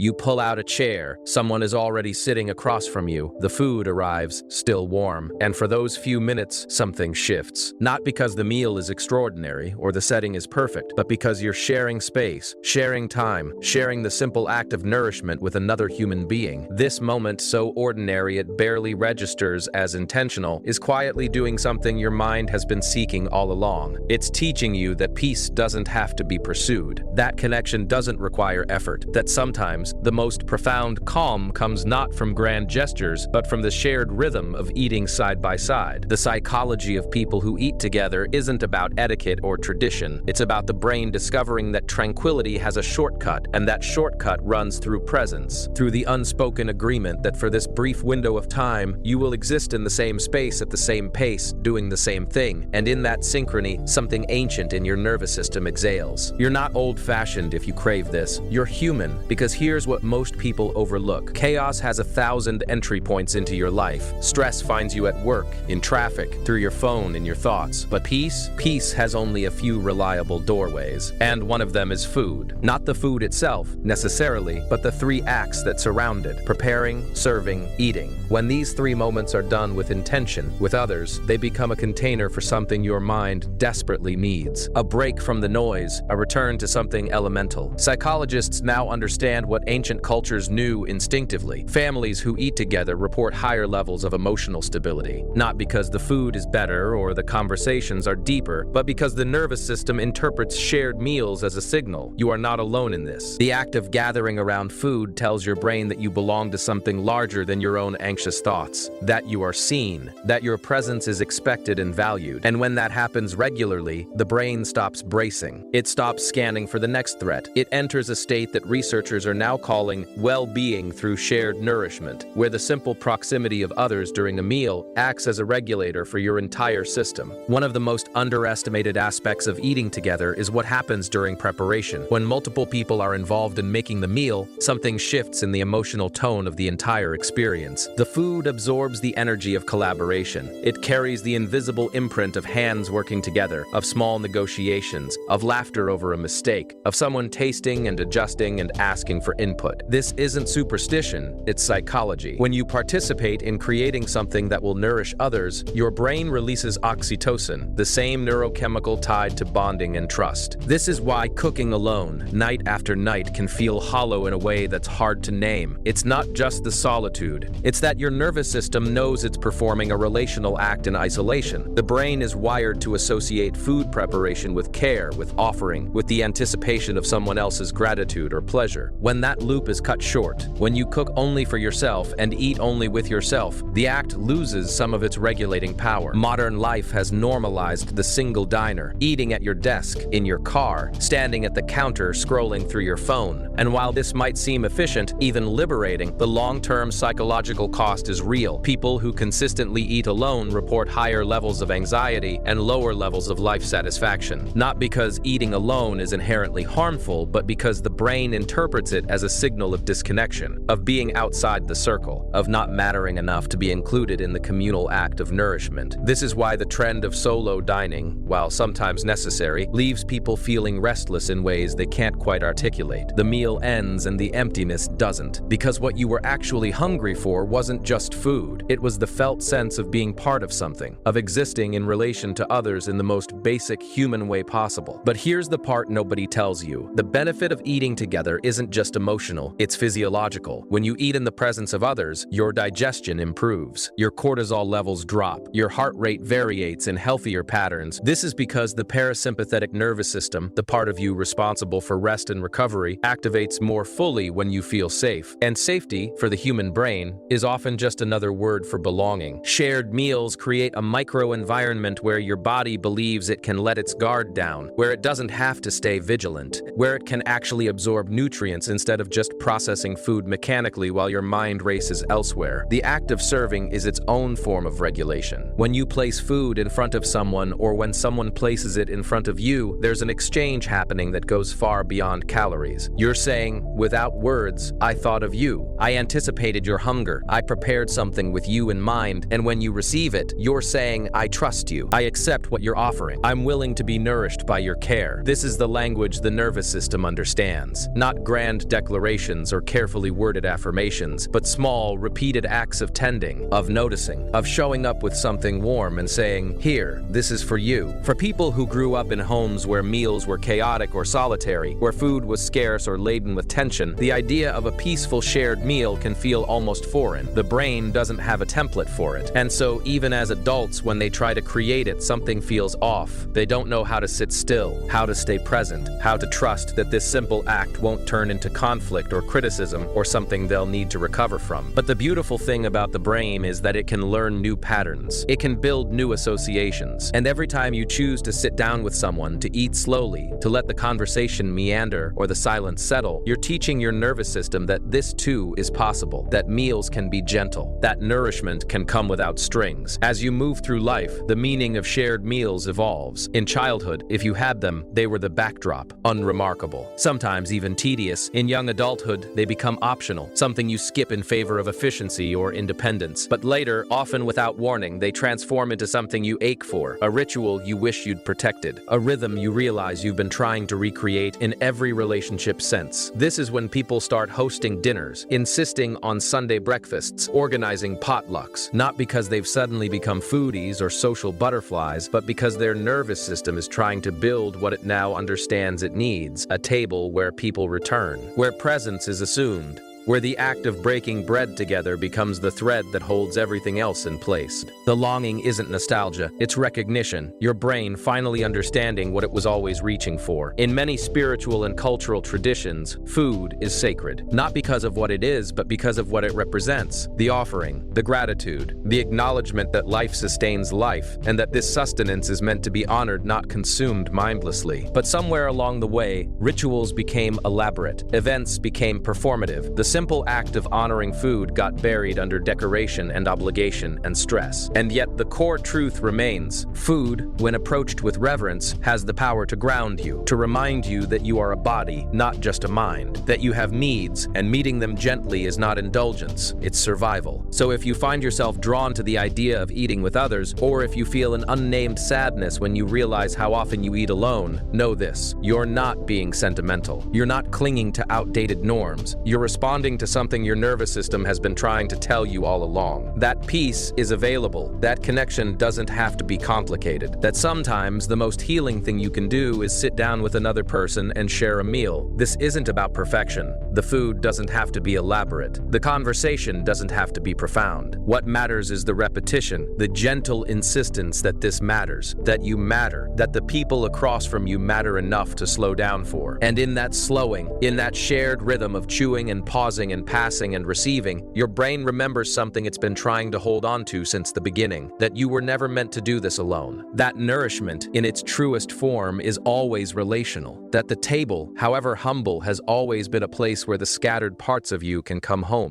You pull out a chair, someone is already sitting across from you, the food arrives, still warm, and for those few minutes, something shifts. Not because the meal is extraordinary or the setting is perfect, but because you're sharing space, sharing time, sharing the simple act of nourishment with another human being. This moment, so ordinary it barely registers as intentional, is quietly doing something your mind has been seeking all along. It's teaching you that peace doesn't have to be pursued, that connection doesn't require effort, that sometimes the most profound calm comes not from grand gestures, but from the shared rhythm of eating side by side. The psychology of people who eat together isn't about etiquette or tradition. It's about the brain discovering that tranquility has a shortcut, and that shortcut runs through presence, through the unspoken agreement that for this brief window of time, you will exist in the same space at the same pace, doing the same thing, and in that synchrony, something ancient in your nervous system exhales. You're not old-fashioned if you crave this. You're human, because here's what most people overlook. Chaos has 1,000 entry points into your life. Stress finds you at work, in traffic, through your phone, in your thoughts. But peace? Peace has only a few reliable doorways, and one of them is food. Not the food itself, necessarily, but the three acts that surround it: preparing, serving, eating. When these three moments are done with intention, with others, they become a container for something your mind desperately needs. A break from the noise, a return to something elemental. Psychologists now understand what ancient cultures knew instinctively. Families who eat together report higher levels of emotional stability, not because the food is better or the conversations are deeper, but because the nervous system interprets shared meals as a signal. You are not alone in this. The act of gathering around food tells your brain that you belong to something larger than your own anxious thoughts, that you are seen, that your presence is expected and valued. And when that happens regularly, the brain stops bracing. It stops scanning for the next threat. It enters a state that researchers are now calling well-being through shared nourishment, where the simple proximity of others during a meal acts as a regulator for your entire system. One of the most underestimated aspects of eating together is what happens during preparation. When multiple people are involved in making the meal, something shifts in the emotional tone of the entire experience. The food absorbs the energy of collaboration. It carries the invisible imprint of hands working together, of small negotiations, of laughter over a mistake, of someone tasting and adjusting and asking for input. This isn't superstition, it's psychology. When you participate in creating something that will nourish others, your brain releases oxytocin, the same neurochemical tied to bonding and trust. This is why cooking alone, night after night, can feel hollow in a way that's hard to name. It's not just the solitude. It's that your nervous system knows it's performing a relational act in isolation. The brain is wired to associate food preparation with care, with offering, with the anticipation of someone else's gratitude or pleasure. When that loop is cut short, when you cook only for yourself and eat only with yourself, the act loses some of its regulating power. Modern life has normalized the single diner, eating at your desk, in your car, standing at the counter, scrolling through your phone. And while this might seem efficient, even liberating, the long-term psychological cost is real. People who consistently eat alone report higher levels of anxiety and lower levels of life satisfaction. Not because eating alone is inherently harmful, but because the brain interprets it as a signal of disconnection, of being outside the circle, of not mattering enough to be included in the communal act of nourishment. This is why the trend of solo dining, while sometimes necessary, leaves people feeling restless in ways they can't quite articulate. The meal ends and the emptiness doesn't, because what you were actually hungry for wasn't just food. It was the felt sense of being part of something, of existing in relation to others in the most basic human way possible. But here's the part nobody tells you. The benefit of eating together isn't just emotional, it's physiological. When you eat in the presence of others, your digestion improves, your cortisol levels drop, your heart rate variates in healthier patterns. This is because the parasympathetic nervous system, the part of you responsible for rest and recovery, activates more fully when you feel safe. And safety, for the human brain, is often just another word for belonging. Shared meals create a micro-environment where your body believes it can let its guard down, where it doesn't have to stay vigilant, where it can actually absorb nutrients instead of just processing food mechanically while your mind races elsewhere. The act of serving is its own form of regulation. When you place food in front of someone, or when someone places it in front of you, there's an exchange happening that goes far beyond calories. You're saying, without words, I thought of you. I anticipated your hunger. I prepared something with you in mind. And when you receive it, you're saying, I trust you. I accept what you're offering. I'm willing to be nourished by your care. This is the language the nervous system understands. Not grand declarations declarations or carefully worded affirmations, but small, repeated acts of tending, of noticing, of showing up with something warm and saying, "Here, this is for you." For people who grew up in homes where meals were chaotic or solitary, where food was scarce or laden with tension, the idea of a peaceful shared meal can feel almost foreign. The brain doesn't have a template for it. And so even as adults, when they try to create it, something feels off. They don't know how to sit still, how to stay present, how to trust that this simple act won't turn into conflict or criticism or something they'll need to recover from. But the beautiful thing about the brain is that it can learn new patterns. It can build new associations. And every time you choose to sit down with someone, to eat slowly, to let the conversation meander or the silence settle, you're teaching your nervous system that this too is possible, that meals can be gentle, that nourishment can come without strings. As you move through life, the meaning of shared meals evolves. In childhood, if you had them, they were the backdrop, unremarkable, sometimes even tedious. In young adulthood, they become optional, something you skip in favor of efficiency or independence. But later, often without warning, they transform into something you ache for, a ritual you wish you'd protected, a rhythm you realize you've been trying to recreate in every relationship since. This is when people start hosting dinners, insisting on Sunday breakfasts, organizing potlucks, not because they've suddenly become foodies or social butterflies, but because their nervous system is trying to build what it now understands it needs, a table where people return, where presence is assumed, where the act of breaking bread together becomes the thread that holds everything else in place. The longing isn't nostalgia, it's recognition, your brain finally understanding what it was always reaching for. In many spiritual and cultural traditions, food is sacred, not because of what it is, but because of what it represents. The offering, the gratitude, the acknowledgement that life sustains life, and that this sustenance is meant to be honored, not consumed mindlessly. But somewhere along the way, rituals became elaborate, events became performative. The simple act of honoring food got buried under decoration and obligation and stress. And yet the core truth remains. Food, when approached with reverence, has the power to ground you, to remind you that you are a body, not just a mind, that you have needs, and meeting them gently is not indulgence, it's survival. So if you find yourself drawn to the idea of eating with others, or if you feel an unnamed sadness when you realize how often you eat alone, know this: you're not being sentimental. You're not clinging to outdated norms. You're responding to something your nervous system has been trying to tell you all along. That peace is available. That connection doesn't have to be complicated. That sometimes the most healing thing you can do is sit down with another person and share a meal. This isn't about perfection. The food doesn't have to be elaborate. The conversation doesn't have to be profound. What matters is the repetition, the gentle insistence that this matters, that you matter, that the people across from you matter enough to slow down for. And in that slowing, in that shared rhythm of chewing and pausing and passing and receiving, your brain remembers something it's been trying to hold on to since the beginning, that you were never meant to do this alone. That nourishment, in its truest form, is always relational. That the table, however humble, has always been a place where the scattered parts of you can come home.